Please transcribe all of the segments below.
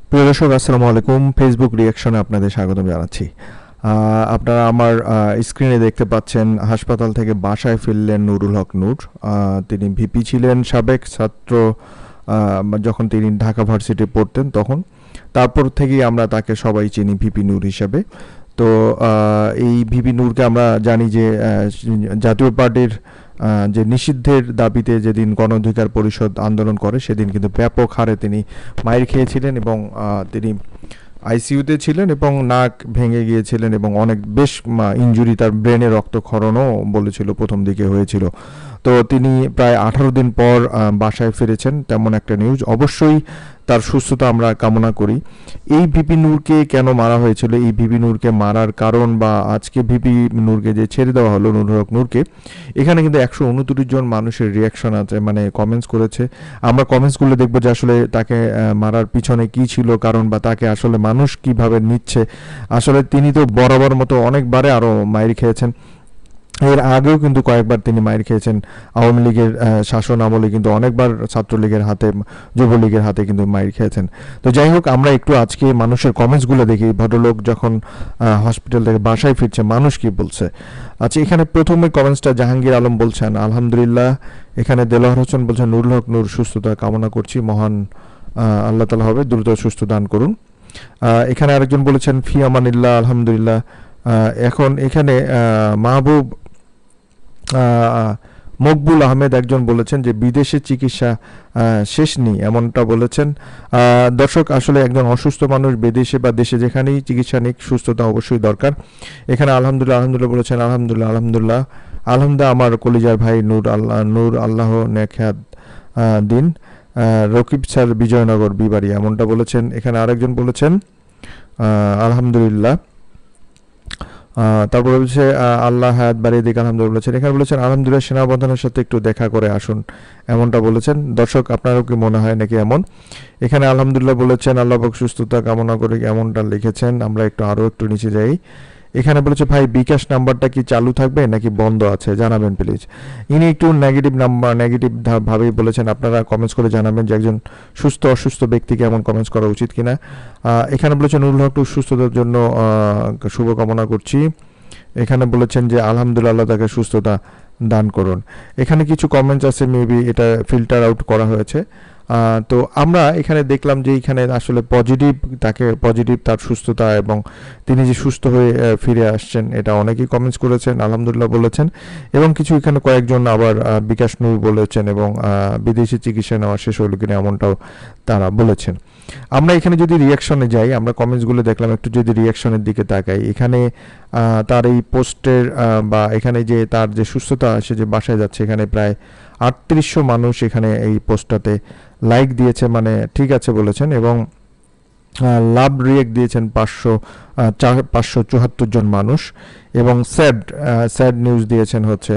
প্রিয় দর্শক, আসসালামু আলাইকুম। ফেসবুক রিয়াকশনে আপনাদের স্বাগতম জানাচ্ছি। আপনারা আমার স্ক্রিনে দেখতে পাচ্ছেন হাসপাতাল থেকে বাসায় ফিরলেন নুরুল হক নূর। তিনি ভিপি ছিলেন, সাবেক ছাত্র যখন তিনি ঢাকা ভার্সিটি পড়তেন তখন। তারপর থেকেই আমরা তাকে সবাই চিনি ভিপি নূর হিসাবে। তো এই ভিপি নূরকে আমরা জানি যে জাতীয় পার্টির যে নিষিদ্ধের দাবিতে যেদিন গণ অধিকার পরিষদ আন্দোলন করে সেদিন কিন্তু ব্যাপক হারে তিনি মাইর খেয়েছিলেন এবং তিনি আইসিইউতে ছিলেন এবং নাক ভেঙে গিয়েছিলেন এবং অনেক বেশ ইনজুরি, তার ব্রেনে রক্তক্ষরণও বলেছিল প্রথম দিকে হয়েছিল। তো তিনি প্রায় 18 দিন পর বাসায় ফিরেছেন, তেমন একটা নিউজ। অবশ্যই তার সুস্থতা আমরা কামনা করি। এই ভিপি নূরকে কেন মারা হয়েছিল, এই ভিপি নূরকে মারার কারণ, বা আজকে ভিপি নূরকে যে ছেড়ে দেওয়া হলো নুরুল হক নূরকে, এখানে কিন্তু 129 জন মানুষের রিয়াকশন আছে, মানে কমেন্টস করেছে। আমরা কমেন্টসগুলো দেখবো যে আসলে তাকে মারার পিছনে কি ছিল কারণ, বা তাকে আসলে মানুষ কিভাবে নিচ্ছে। আসলে তিনি তো বরাবর মতো অনেকবারে আরও মাইর খেয়েছেন, এর আগেও কিন্তু কয়েকবার তিনি মাইর খেয়েছেন। আওয়ামী লীগের শাসন আমলে কিন্তু অনেকবার ছাত্রলীগের হাতে, যুবলীগের হাতে কিন্তু মাইর খেয়েছেন। তো যাই হোক, আমরা একটু আজকে মানুষের কমেন্টসগুলো দেখি। ভদ্রলোক যখন হসপিটাল থেকে বাসায় ফিরছে, মানুষ কি বলছে। আচ্ছা, এখানে প্রথমে কমেন্টসটা জাহাঙ্গীর আলম বলছেন আলহামদুলিল্লাহ। এখানে দেলোয়ার হোসেন বলছেন নুরুল হক নূর সুস্থতা কামনা করছি, মহান আল্লাহ তাআলা হবে দ্রুত সুস্থ দান করুন। এখানে আরেকজন বলেছেন ফি আমানিল্লাহ আলহামদুলিল্লাহ। এখন এখানে মাহবুব মকবুল আহমেদ একজন বলেছেন যে বিদেশে চিকিৎসা শেষ নেই, এমনটা বলেছেন। দর্শক, আসলে একজন অসুস্থ মানুষ বিদেশে বা দেশে যেখানেই চিকিৎসা নিক, সুস্থতা অবশ্যই দরকার। এখানে আলহামদুলিল্লাহ আলহামদুলিল্লাহ বলেছেন, আলহামদুলিল্লাহ আলহামদুলিল্লাহ আলহামদুলিল্লাহ আমার কলিজার ভাই নূর আল্লাহ নেখাদ দিন। রকিব স্যার বিজয়নগর বিবাড়ি, এমনটা বলেছেন। এখানে আরেকজন বলেছেন আলহামদুলিল্লাহ। তারপরে বলছে আল্লাহ হায়াত বাড়িয়ে দিক আলহামদুলিল্লাহ বলেছেন। এখানে বলেছেন আলহামদুলিল্লাহ সেনাপ্রধানের সাথে একটু দেখা করে আসুন, এমনটা বলেছেন। দর্শক, আপনারও কি মনে হয় নাকি এমন? এখানে আলহামদুলিল্লাহ বলেছেন, আল্লাহ পাক সুস্থতা কামনা করে, এমনটা লিখেছেন। আমরা আরও একটু নিচে যাই। এখানে বলেছে ভাই বিকাশ নাম্বারটা কি চালু থাকবে নাকি বন্ধ আছে, জানাবেন প্লিজ। ইনি একটু নেগেটিভ ভাবেই বলেছেন। আপনারা কমেন্টস করে জানাবেন যে একজন সুস্থ অসুস্থ ব্যক্তিকে এমন কমেন্টস করা উচিত কিনা। এখানে বলেছেন নুরুল হক সুস্থতার জন্য শুভকামনা করছি। এখানে বলেছেন যে আলহামদুলিল্লাহ আল্লাহ তাকে সুস্থতা দান করুন। এখানে কিছু কমেন্টস আছে, মেবি এটা ফিল্টার আউট করা হয়েছে। তো আমরা এখানে দেখলাম যে এখানে আসলে পজিটিভ তার সুস্থতা এবং তিনি যে সুস্থ হয়ে ফিরে আসছেন, এটা অনেকেই কমেন্টস করেছেন, আলহামদুলিল্লাহ বলেছেন। এবং কিছু এখানে কয়েকজন আবার বিকাশ নূর বলেছেন এবং বিদেশি চিকিৎসা নেওয়া শেষ হলো কিনা, এমনটাও তারা বলেছেন। আমরা এখানে যদি রিয়াকশনে যাই, আমরা কমেন্টসগুলো দেখলাম, একটু যদি রিয়াকশনের দিকে তাকাই, এখানে তার এই পোস্টের বা এখানে যে তার যে সুস্থতা, সে যে বাসায় যাচ্ছে, এখানে প্রায় 3800 মানুষ এখানে এই পোস্টটাতে লাইক দিয়েছে, মানে ঠিক আছে বলেছেন। এবং লাভ রিয়েক্ট দিয়েছেন 574 জন মানুষ। এবং স্যাড নিউজ দিয়েছেন হচ্ছে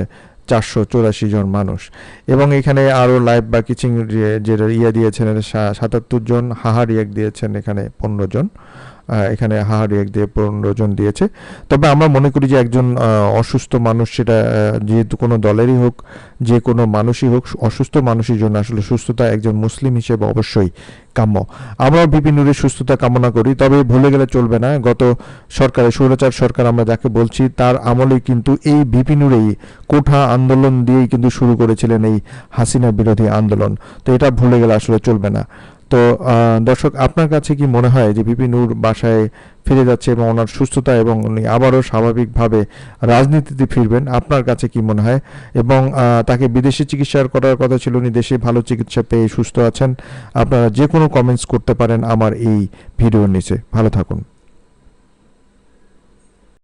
484 জন মানুষ। এবং এখানে আরও লাইভ বা কিচিং যে দিয়েছেন 77 জন, হাহা রিয়েক্ট দিয়েছেন এখানে 15 জন। এখানে হাহা রিয়েক্ট দিয়ে 15 জন দিয়েছে। তবে আমরা মনে করি যে একজন অসুস্থ মানুষ, সেটা যেহেতু কোনো দলেরই হোক, যে কোনো মানুষই হোক, অসুস্থ মানুষের জন্য আসলে সুস্থতা একজন মুসলিম হিসেবে অবশ্যই কাম্য। আমরাও ভিপি নূরের সুস্থতা কামনা করি। তবে ভুলে গেলে চলবে না, গত সরকারের স্বৈরাচার সরকার আমরা যাকে বলছি, তার আমলে কিন্তু এই ভিপি নূরেই কোঠা আন্দোলন দিয়েই কিন্তু শুরু করেছিলেন এই হাসিনা বিরোধী আন্দোলন। তো এটা ভুলে গেলে আসলে চলবে না। তো দর্শক, আপনার কাছে কি মনে হয় যে ভিপি নূর বাসায় ফিরে যাচ্ছে এবং ওনার সুস্থতা, এবং উনি আবারও স্বাভাবিকভাবে রাজনীতিতে ফিরবেন? আপনার কাছে কি মনে হয়? এবং তাকে বিদেশে চিকিৎসা করার কথা ছিল, উনি দেশে ভালো চিকিৎসা পেয়ে সুস্থ আছেন। আপনারা যে কোনো কমেন্টস করতে পারেন আমার এই ভিডিওর নিচে। ভালো থাকুন।